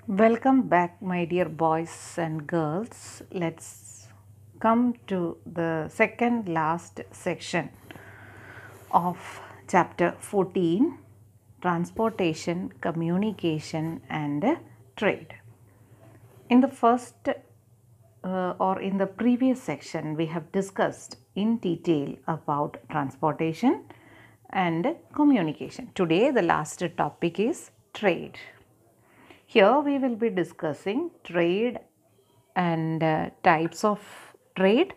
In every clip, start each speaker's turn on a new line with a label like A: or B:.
A: Welcome back, my dear boys and girls. Let's come to the second last section of chapter 14, Transportation, Communication and Trade. In the first or in the previous section, we have discussed in detail about transportation and communication. Today, the last topic is trade. Here we will be discussing trade and types of trade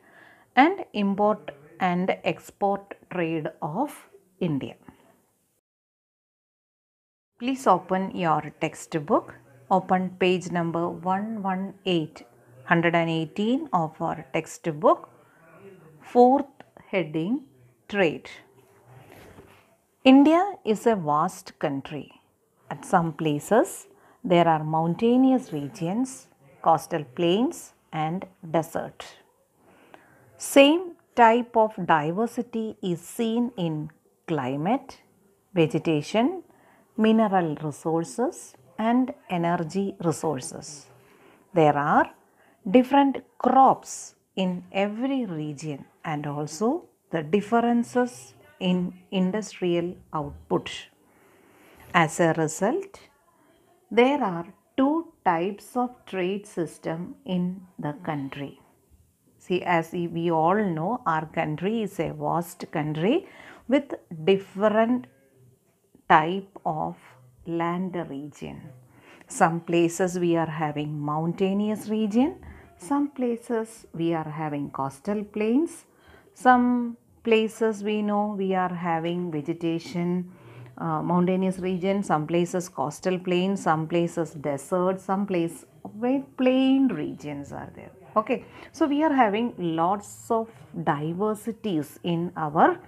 A: and import and export trade of India. Please open your textbook. Open page number 118 of our textbook. Fourth heading, trade. India is a vast country. At some places, there are mountainous regions, coastal plains, and desert. Same type of diversity is seen in climate, vegetation, mineral resources, and energy resources. There are different crops in every region and also the differences in industrial output. As a result, there are two types of trade system in the country. See, as we all know, our country is a vast country with different type of land region. Some places we are having mountainous region, some places we are having coastal plains, some places we know we are having vegetation, mountainous region, some places coastal plains, some places desert, some place very plain regions are there. Okay, so we are having lots of diversities in our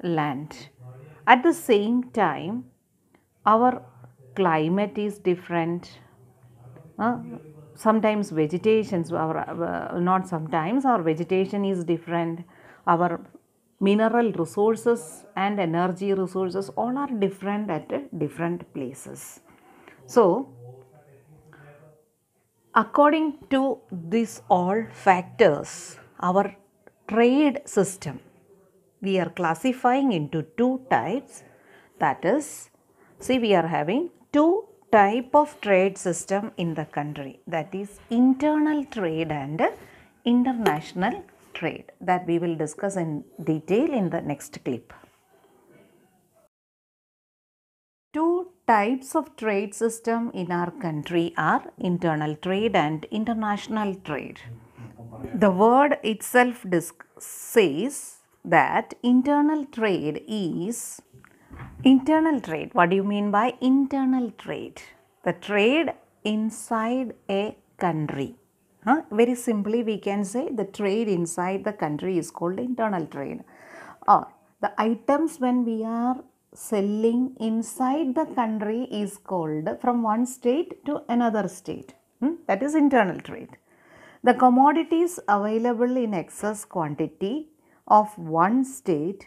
A: land. At the same time, our climate is different. Sometimes vegetations, not sometimes, our vegetation is different. Our mineral resources and energy resources all are different at different places. So, according to these all factors, our trade system, we are classifying into two types. That is, see, we are having two type of trade system in the country, that is internal trade and international trade, that we will discuss in detail in the next clip. Two types of trade system in our country are internal trade and international trade. The word itself says that internal trade is internal trade. What do you mean by internal trade? The trade inside a country. Very simply we can say the trade inside the country is called internal trade. Or the items when we are selling inside the country is called from one state to another state. That is internal trade. The commodities available in excess quantity of one state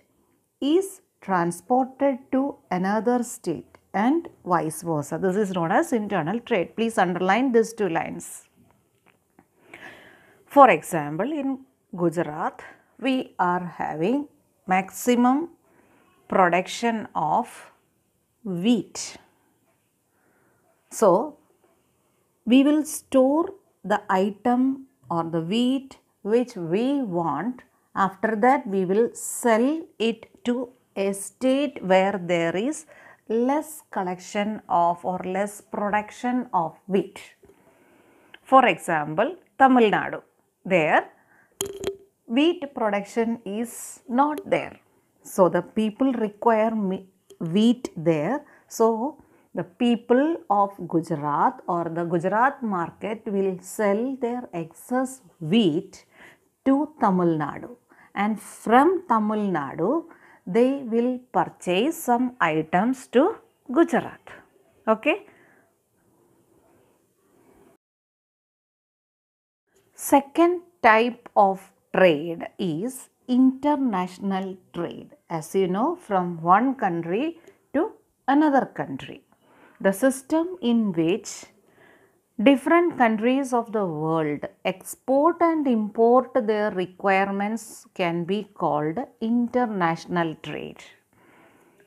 A: is transported to another state and vice versa. This is known as internal trade. Please underline these two lines. For example, in Gujarat, we are having maximum production of wheat. So, we will store the item or the wheat which we want. After that, we will sell it to a state where there is less collection of or less production of wheat. For example, Tamil Nadu. There, wheat production is not there. So, the people require wheat there. So, the people of Gujarat or the Gujarat market will sell their excess wheat to Tamil Nadu. And from Tamil Nadu, they will purchase some items to Gujarat. Okay. Second type of trade is international trade. As you know, from one country to another country. The system in which Different countries of the world export and import their requirements can be called international trade.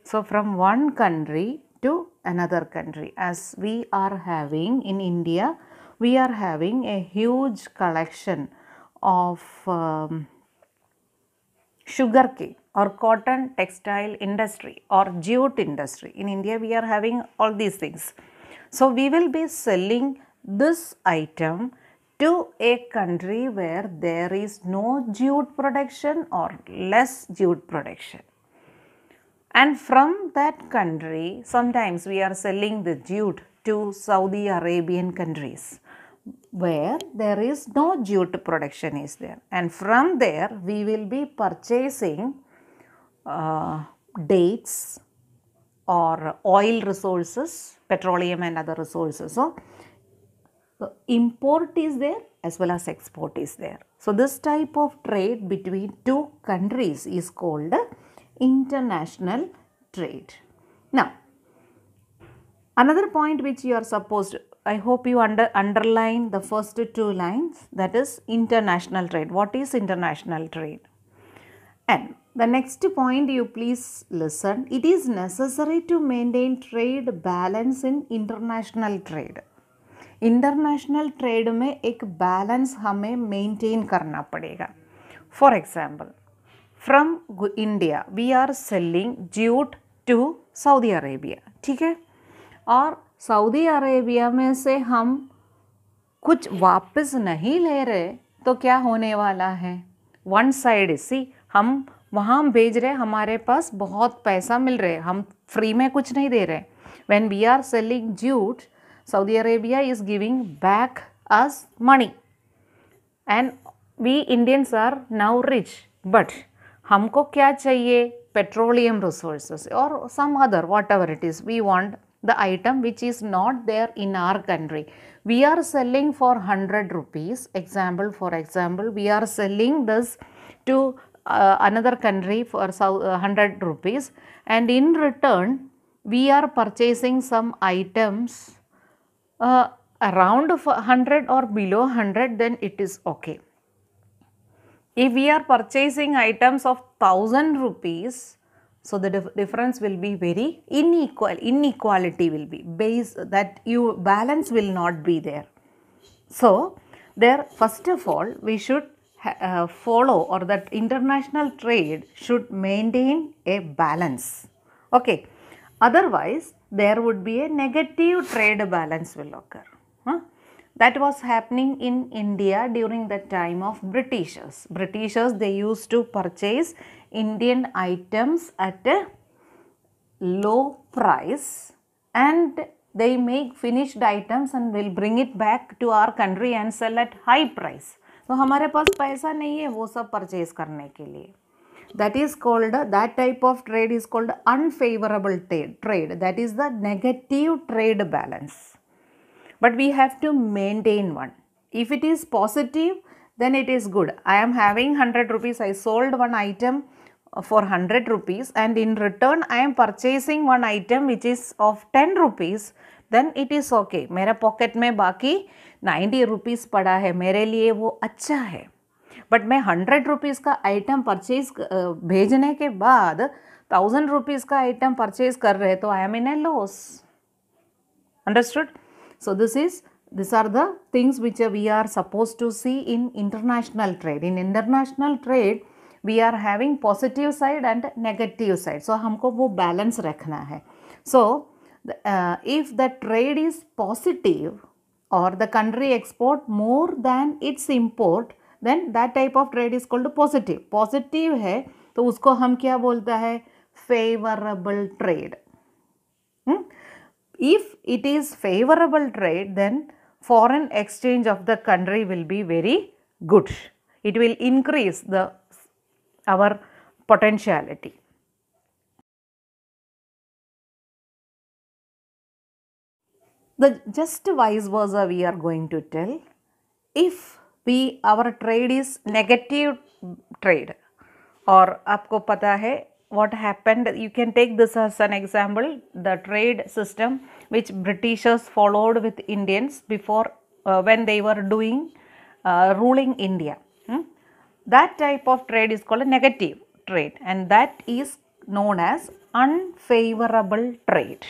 A: So from one country to another country, as we are having in India, we are having a huge collection of sugarcane or cotton textile industry or jute industry. In India, we are having all these things. So we will be selling this item to a country where there is no jute production or less jute production. And from that country, sometimes we are selling the jute to Saudi Arabian countries where there is no jute production is there. And from there, we will be purchasing dates or oil resources, petroleum and other resources. So import is there as well as export is there. So this type of trade between two countries is called international trade. Now, another point which you are supposed, I hope you underline the first two lines, that is international trade. What is international trade? And the next point you please listen. It is necessary to maintain trade balance in international trade. International trade में एक balance हमें maintain करना पड़ेगा. For example, from India we are selling jute to Saudi Arabia, ठीक है, और Saudi Arabia में से हम कुछ वापस नहीं ले रहे तो क्या होने वाला है? वन साइड सी, हम वहाँ भेज रहे, हमारे पास बहुत पैसा मिल रहे, हम फ्री में कुछ नहीं दे रहे. When we are selling jute, Saudi Arabia is giving back us money and we Indians are now rich, but हमको क्या चाहिए? Petroleum resources or some other whatever it is, we want the item which is not there in our country. We are selling for 100 rupees. For example, we are selling this to another country for 100 rupees, and in return we are purchasing some items around 100 or below 100, then it is okay. If we are purchasing items of 1000 rupees, so the difference will be very inequality will be base, that you balance will not be there. So there, first of all, we should follow, or that international trade should maintain a balance. Okay. Otherwise, there would be a negative trade balance will occur. That was happening in India during the time of Britishers. Britishers, they used to purchase Indian items at a low price and they make finished items and will bring it back to our country and sell at high price. तो हमारे पास पैसा नहीं है वो सब purchase करने के लिए. That is called, that type of trade is called unfavorable trade. That is the negative trade balance. But we have to maintain one. If it is positive, then it is good. I am having 100 rupees. I sold one item for 100 rupees and in return I am purchasing one item which is of 10 rupees. Then it is okay. मेरा pocket में बाकी 90 rupees पड़ा है. मेरे लिए वो अच्छा है. बट मैं 100 रुपीज़ का आइटम परचेज भेजने के बाद 1000 रुपीज़ का आइटम परचेज कर रहे तो I am in A loss. Understood? So these are the things which we are supposed to see in international trade. In international trade we are having positive side and negative side. So हमको वो balance रखना है. So if the trade is positive or the country export more than its import, then that type of trade is called positive. Positive है तो उसको हम क्या बोलता है? Favorable trade. If it is favorable trade, then foreign exchange of the country will be very good. It will increase our potentiality. The just vice versa we are going to tell. If our trade is negative trade, और आपको पता है what happened, you can take this as an example, the trade system which Britishers followed with Indians before when they were doing ruling India. That type of trade is called a negative trade, and that is known as unfavorable trade.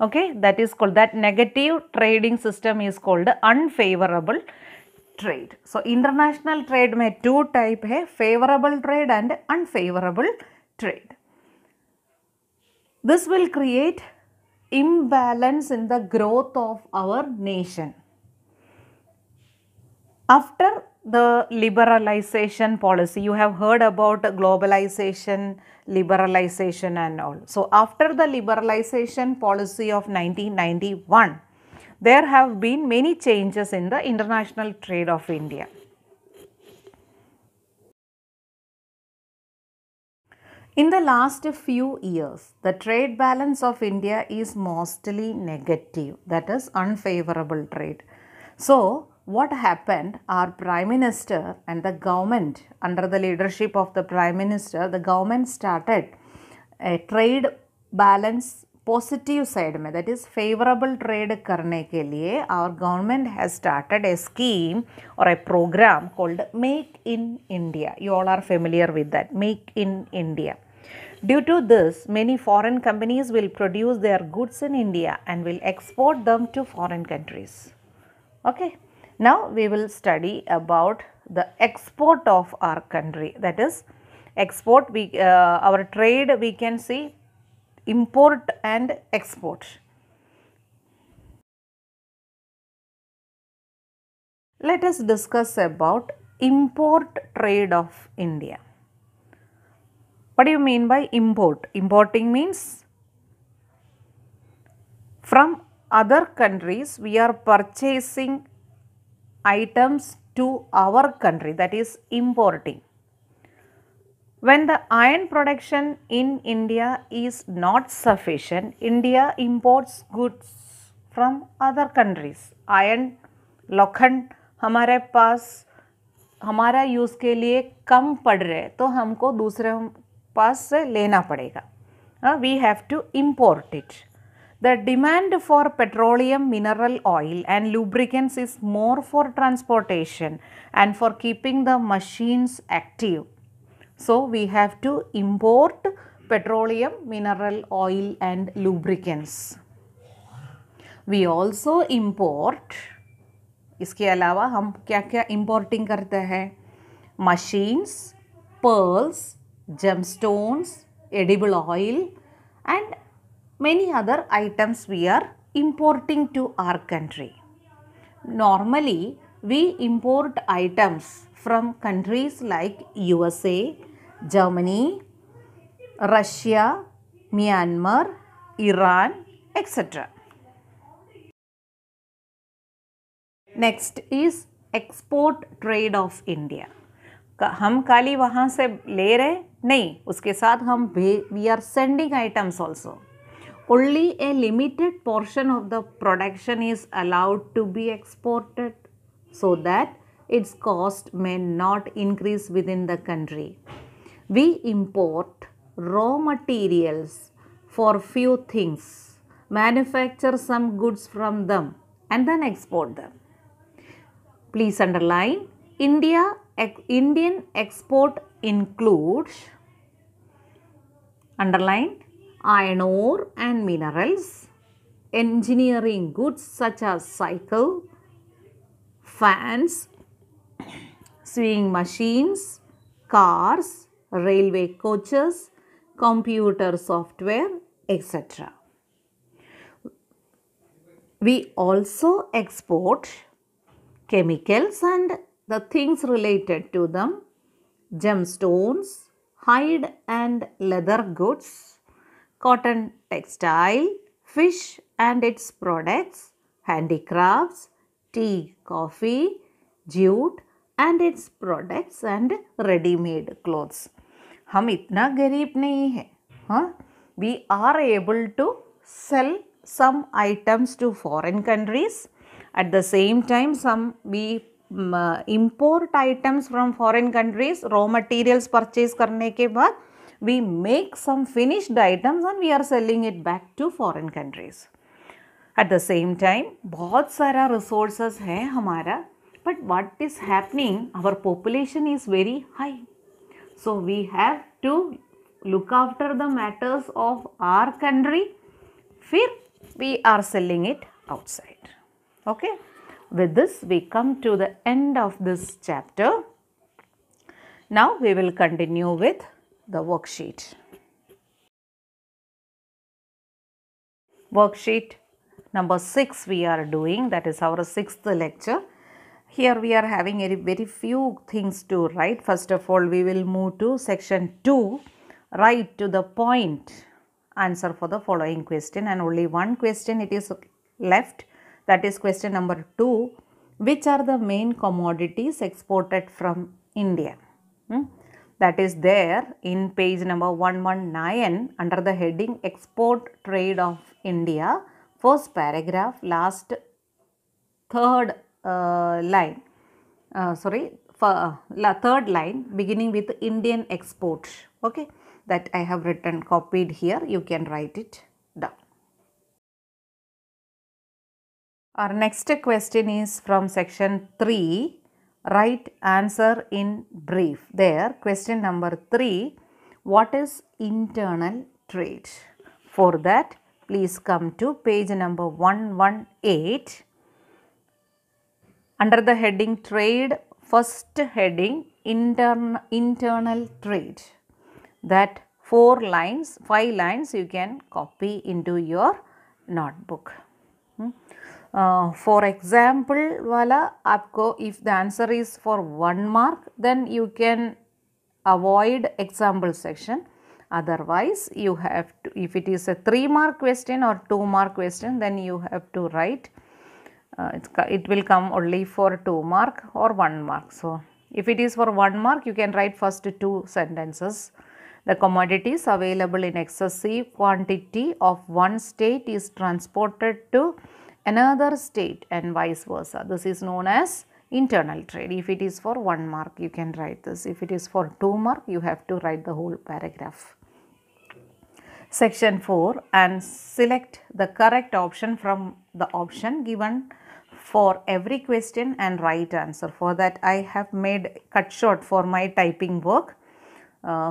A: Okay, that is called, that negative trading system is called unfavorable trade. So international trade में two type है, favorable trade and unfavorable trade. This will create imbalance in the growth of our nation. After the liberalization policy, you have heard about globalization, liberalization and all. So after the liberalization policy of 1991, there have been many changes in the international trade of India. In the last few years, the trade balance of India is mostly negative, that is unfavorable trade. So what happened, our Prime Minister and the government, under the leadership of the Prime Minister, the government started a trade balance positive side में, that is favorable trade करने के लिए our government has started a scheme or a program called Make in India. You all are familiar with that, Make in India. Due to this, many foreign companies will produce their goods in India and will export them to foreign countries. Okay. Now we will study about the export of our country, that is export, our trade we can see import and export. Let us discuss about import trade of India. What do you mean by import? Importing means from other countries we are purchasing items to our country, that is importing. When the iron production in India is not sufficient, India imports goods from other countries. Iron, लोखंड हमारे पास हमारा use के लिए कम पड़ रहे तो हमको दूसरे पास से लेना पड़ेगा. We have to import it. The demand for petroleum, mineral oil and lubricants is more for transportation and for keeping the machines active. So we have to import petroleum, mineral oil and lubricants. We also import, इसके अलावा हम क्या क्या importing करते हैं? Machines, pearls, gemstones, edible oil and many other items we are importing to our country. Normally, we import items from countries like USA, Germany, Russia, Myanmar, Iran, etc. Next is export trade of India. हम खाली वहाँ से ले रहे नहीं, उसके साथ हम we are sending items also. Only a limited portion of the production is allowed to be exported so that its cost may not increase within the country. We import raw materials for few things, manufacture some goods from them and then export them. Please underline, Indian export includes, underline, iron ore and minerals, engineering goods such as cycle, fans, sewing machines, cars, railway coaches, computer software, etc. We also export chemicals and the things related to them, gemstones, hide and leather goods, cotton textile, fish and its products, handicrafts, tea, coffee, jute and its products and ready-made clothes. हम इतना गरीब नहीं है, हाँ? We are able to sell some items to foreign countries. At the same time, we import items from foreign countries, raw materials purchase करने के बाद we make some finished items and we are selling it back to foreign countries. At the same time, बहुत सारा resources है हमारा, but what is happening, our population is very high. So we have to look after the matters of our country. फिर we are selling it outside. Okay. With this, we come to the end of this chapter. Now we will continue with the worksheet. Worksheet number 6 we are doing, that is our 6th lecture. Here we are having very few things to write. First of all, we will move to section 2, write to the point, answer for the following question, and only one question it is left, that is question number 2. Which are the main commodities exported from India? That is there in page number 119 under the heading Export Trade of India, first paragraph, last third line, third line beginning with Indian export. Okay, that I have written, copied here, you can write it down. Our next question is from section 3. Write answer in brief. There, question number 3, what is internal trade? For that, please come to page number 118. Under the heading trade, first heading internal trade. That 5 lines you can copy into your notebook. For example wala आपको, if the answer is for 1 mark, then you can avoid example section. Otherwise, you have to, if it is a 3 mark question or 2 mark question, then you have to write, it will come only for 2 mark or 1 mark. So, if it is for 1 mark, you can write first 2 sentences. The commodities available in excessive quantity of one state is transported to another state and vice versa. This is known as internal trade. If it is for 1 mark, you can write this. If it is for 2 mark, you have to write the whole paragraph. Section 4, and select the correct option from the option given for every question and write answer. For that, I have made cut short for my typing work.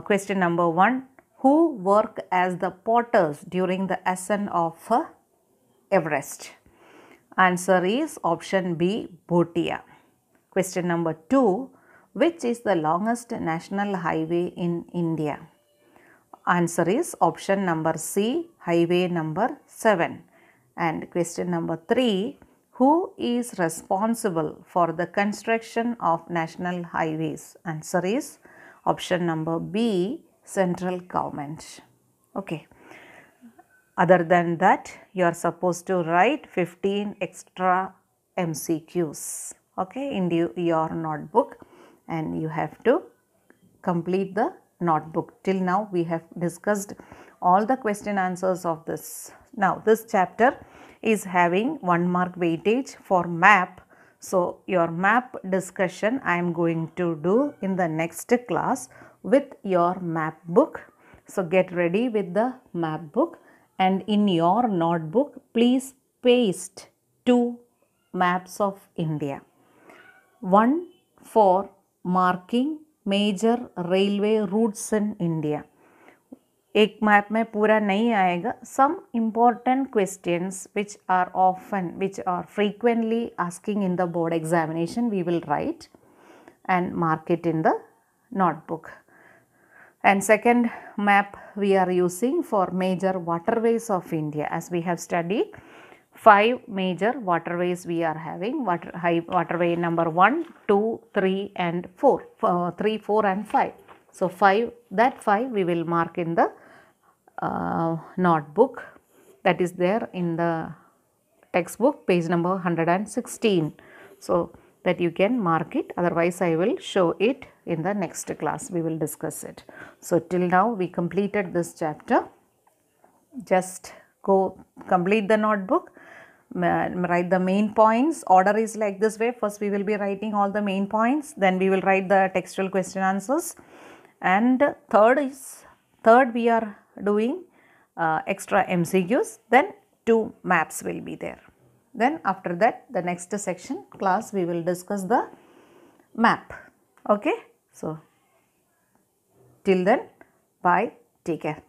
A: Question number 1, who worked as the porters during the ascent of Everest? Answer is option B, Bhotia. Question number 2, which is the longest national highway in India? Answer is option number C, highway number 7. And question number 3, who is responsible for the construction of national highways? Answer is option number B, central government. Okay. Other than that, you are supposed to write 15 extra MCQs, okay, in your notebook, and you have to complete the notebook. Till now, we have discussed all the question answers of this. Now, this chapter is having 1 mark weightage for map. So, your map discussion I am going to do in the next class with your map book. So, get ready with the map book. And in your notebook, please paste 2 maps of India. One for marking major railway routes in India. एक map में पूरा नहीं आएगा. Some important questions which are frequently asking in the board examination, we will write and mark it in the notebook. And second map we are using for major waterways of India. As we have studied, 5 major waterways we are having. Waterway number 1, 2, 3 and 4. 3, 4 and 5. So, 5 we will mark in the notebook, that is there in the textbook, page number 116. So, that you can mark it, otherwise I will show it in the next class, we will discuss it. So, till now we completed this chapter. Just go complete the notebook, write the main points. Order is like this way: first we will be writing all the main points, then we will write the textual question answers, and third we are doing extra MCQs, then 2 maps will be there. Then after that, the next section class we will discuss the map. Okay. So till then, bye, take care.